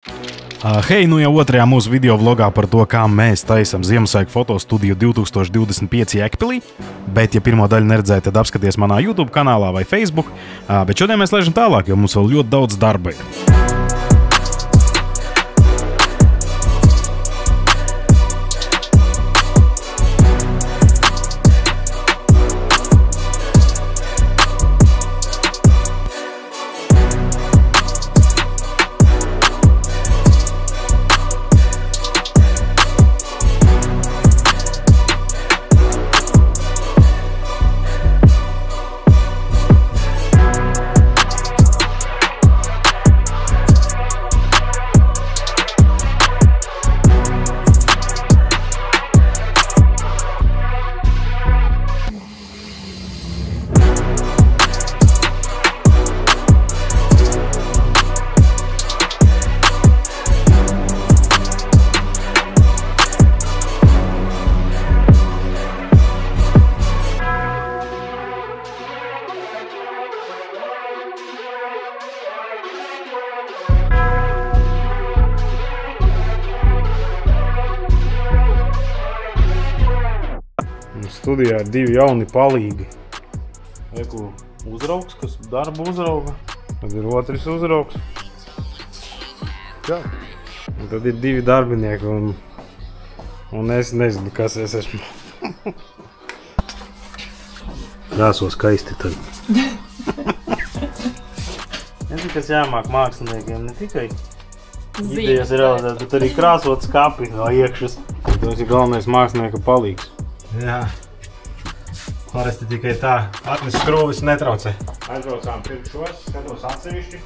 Hei, nu jau otrajā mūsu video vlogā par to, kā mēs taisam Ziemassvētku fotostudiju 2025 Jēkpilī. Bet, ja pirmo daļu neredzēja, tad apskaties manā YouTube kanālā vai Facebook. Bet šodien mēs lēžam tālāk, jo mums vēl ļoti daudz darba ir. Studijā ir divi jauni palīgi. Eku uzraugs, kas darbu uzrauga. Tad ir otrs uzraugs. Jā. Un tad ir divi darbinieki un es nezinu, kas es esmu. Krāso skaisti tad. Nezinu, kas jāmāk māksliniekiem, ne tikai idejas realizēt, bet arī krāsot skapi no iekšas. Tas ir galvenais mākslinieka palīgs. Jā. Parasti tikai tā, atnes skrūvis netraucē. Aizbraucām pirkt šos, skatos atsevišķi.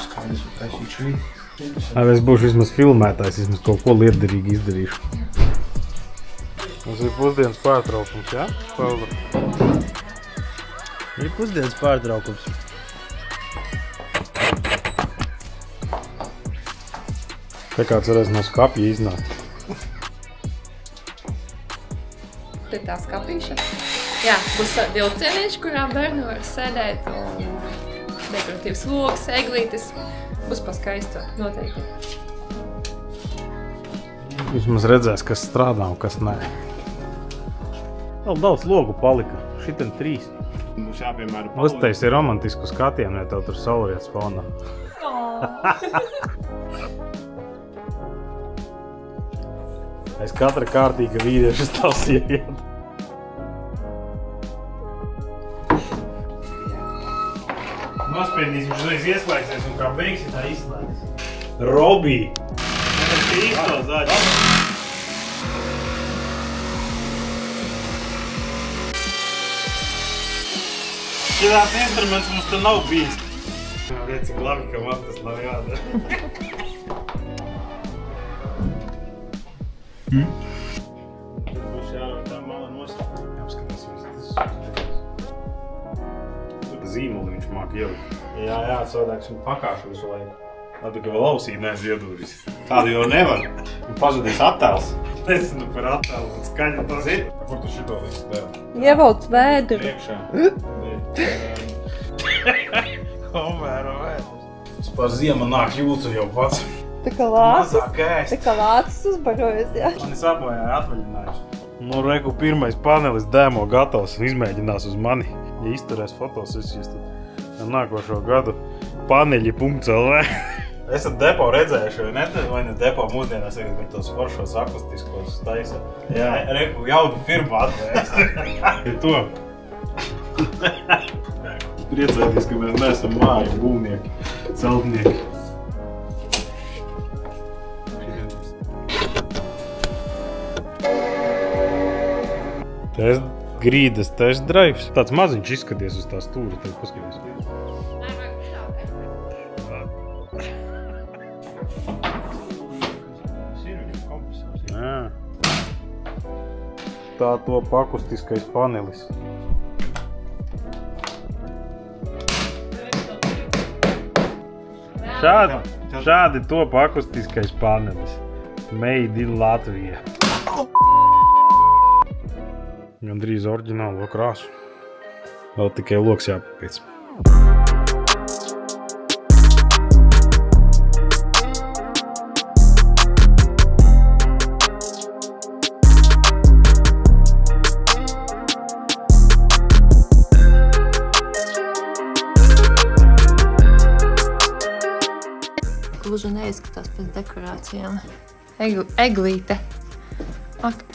Skaidrs, ka taisīt šī. Es būšu vismaz filmētājs, vismaz kaut ko lietderīgi izdarīšu. Mums ir pusdienas pārtraukums, jā? Paula? Ir pusdienas pārtraukums. Te kāds varēs no skapja iznākt. Te tā skapīša. Jā, būs dilcienīši, kurām bērni var sēdēt un dekoratīvs logs, eglītis. Būs paskaistot, noteikti. Vismaz redzēs, kas strādā un kas nē. Vēl daudz logu palika. Šitien 3. Mums jāpiemēra palika. Uztais ir romantisku skatienu, ja tev tur saulrietis fonā. Aiz katra kārtīga vīrieša stāv sieviete. Nospiedīs, viņš reiz ieslēgsies un kā beigsi tā izslēgs. Robī! Tas ir īsto zaļu. Šitās instruments mums te nav bijis. Redz, cik labi, ka man tas nav jādara. Tad būs jārauj tā mala nost. Jāapskatās viss tas. Zīmuli viņš māk ielikt. Jā, savādāk un pakāšu visu laiku. Labi, ka vēl ausī nees iedūris. Tādu jau nevar. Pazudīs attēls. Nezinu par attēlu, bet skaņa tas ir. Kur tu šito visu dēli? Ievelc vēdru. Priekšā. Homēra vēdru. Es par ziemu nāk jūtu jau pats. Tā kā lācis. Mazāk ēst. Tā kā lācis uzbarojas, jā. Mani sabojāja atvaļinājums. Nu, reku, pirmais panelis demo gatavs, izmēģinās uz mani. Ja izturēs fotosesijas, tad nākošo gadu paneļi.lv. Esat depo redzējuši, vai ne depo mūsdienās, kad tos foršos akustiskos taisa. Jā, reku, jaunu firmu atvērs. Ir to. Priecājieties, ka mēs neesam māju būvnieki, celtnieki. Grīdas test drives. Tāds maziņš izskaties uz tā stūra, tad paskaties. Tā top akustiskais panelis. Šādi top akustiskais panelis. Made in Latvija. Gandrīz oriģinālo krāsu. Vēl tikai loks jāpapiec. gluži neizskatās pēc dekorācijām. Eglīte. Ak.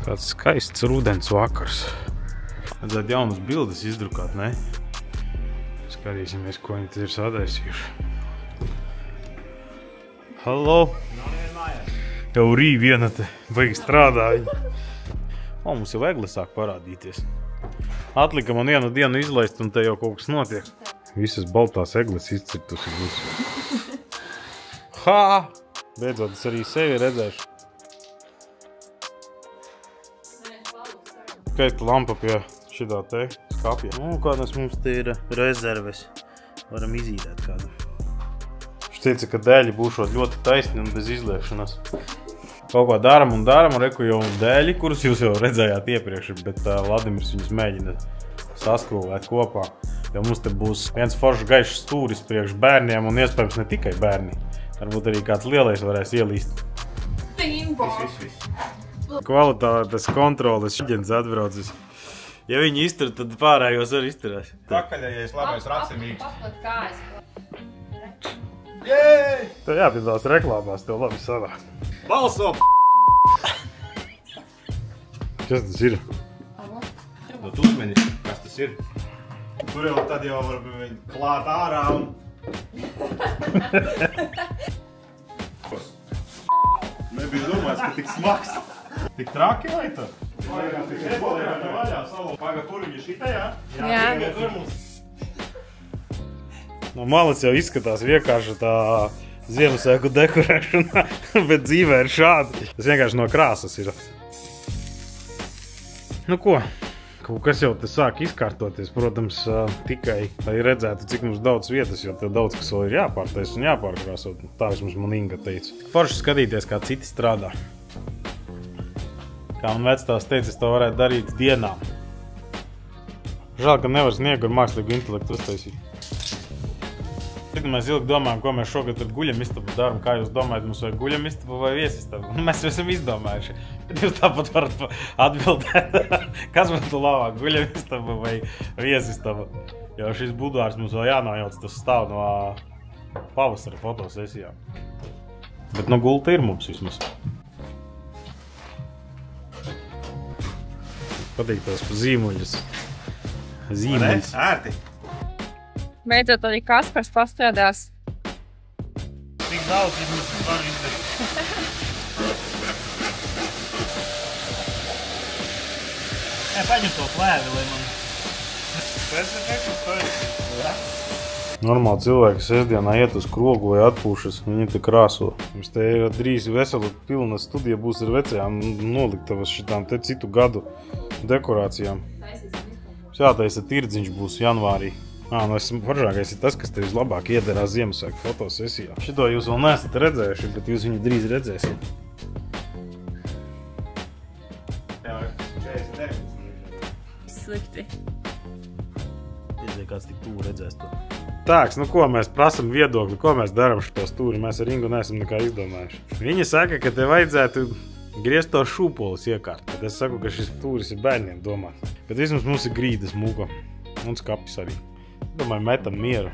Tāds skaists rudens vakars. Redzēt jaunas bildes izdrukāt, ne? Skatīsimies, ko viņi ir sadaisījuši. Halo! Jau rīv viena te baigi strādā viņa. O, mums jau egli sāk parādīties. Atlika man vienu dienu izlaist un te jau kaut kas notiek. Visas baltās egles izcirtusi būs. Ha! Beidzot, es arī sevi redzēšu. Skaista lampa pie šitā te skapja. Kādas mums te ir rezerves. Varam izīdēt kādu. Šķiet, ka dēļi būšot ļoti taisni un bez izliešanas. Kaut kā daram un reku jau dēļi, kurus jūs jau redzējāt iepriekš, bet Vladimirs viņus mēģina saskrūvēt kopā. Jo mums te būs viens foršs gaišs stūris priekš bērniem un iespējams ne tikai bērni. Varbūt arī kāds lielais varēs ielīst. Viss. Kvalitātes kontroles šķiens atbraucis. Ja viņi iztur, tad pārējos arī izturēs. Pakaļējais labais rasimīgs. Aplat kājas. Jēj! Tev jāpiedalās reklāmās, tev labi sanāk. Balso! Kas tas ir? Nu, tu uzmeni, kas tas ir? Tur jau tad jau var viņu klāt ārā un... Nebija domāts, ka tik smags. Tik traki vai tā? Paga, tik neboliekam vaļā savu. Paga, kur viņi šitajā? Jā. Tur mums. No malas jau izskatās vienkārši tā Ziemassvētku dekorēšana, bet dzīvē ir šādi. Tas vienkārši no krāsas ir. Nu ko? Kaut kas jau te sāk izkārtoties, protams, tikai, lai redzētu, cik mums daudz vietas, jo tev daudz kas vēl ir jāpārtais un jāpārkrāsot. Tā vismaz man Inga teica. Forši skatīties, kā citi strādā. Kā man vectās teica, es to varētu darīt dienām. Žēl, ka nevar sniegu ar mākslīgu intelektu uztaisīt. Tad mēs ilgi domājam, ko mēs šogad ar guļamistabu daram. Kā jūs domājat, mums vajag guļamistabu vai viesistabu? Mēs jau esam izdomājuši. Bet jūs tāpat varat atbildēt, kas man tu labāk, guļamistabu vai viesistabu. Jo šis budārs mums vēl jānojauc, tas stāv no pavasara fotosesijām. Bet no gulta ir mums vismaz. Patīk tos zīmuļus. Zīmuļus. Ērti. Beidzot arī Kaspars pastrādās. Tik daudz mums var izdarīt. Paņem to plēvi, lai man... Pēc efektu stojas. Normāli cilvēki sestdienā iet uz krogu vai atpūšas, viņi te krāso. Mums te ir drīz vesela pilna studija būs ar vecajām noliktavas šitām te citu gadu dekorācijām. Jātaisa tirdziņš būs janvārī. Nu foršākais ir tas, kas tev vislabāk iederās Ziemassvētku fotosesijā. Šito jūs vēl neesat redzējuši, bet jūs viņu drīz redzēsiet. Jā, 49. Slikti. Iedzēj, kāds tik tūri redzēs to. Tāks, nu ko mēs prasam viedokli, ko mēs daram šito stūri, mēs ar Ingu neesam nekā izdomājuši. Viņi saka, ka te vajadzētu griezt to šūpolis iekārt, bet es saku, ka šis stūris ir bērniem domāts. Bet vismaz mums ir grīdas muga un skapis arī. Domāju, metam mieru.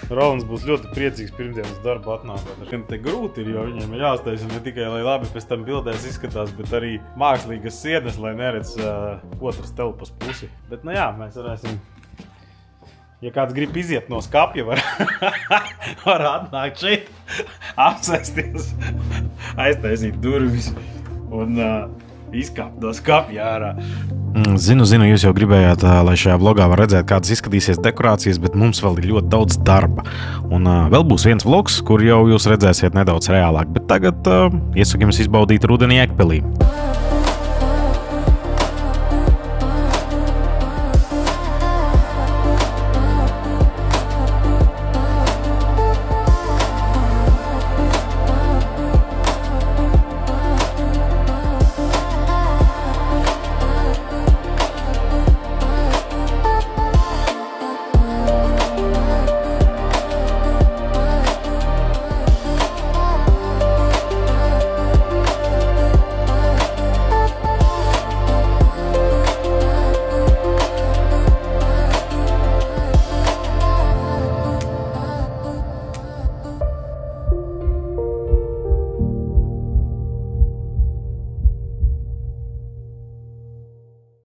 Rolands būs ļoti priecīgs pirmdienas darbu atnākot. Gan te grūti ir, jo viņiem ir jāuztaisa ne tikai, lai labi pēc tam bildēs izskatās, bet arī mākslīgas sienas, lai neredz otras telpas pusi. Bet nu jā, mēs varēsim, ja kāds grib iziet no skapja, var atnākt šeit, apsēsties, aiztaisīt durvis un izkāpt no skapja ārā. Zinu, jūs jau gribējāt, lai šajā vlogā var redzēt, kādas izskatīsies dekorācijas, bet mums vēl ir ļoti daudz darba. Un vēl būs viens vlogs, kur jau jūs redzēsiet nedaudz reālāk, bet tagad iesaku jums izbaudīt rudeni Jēkpilī.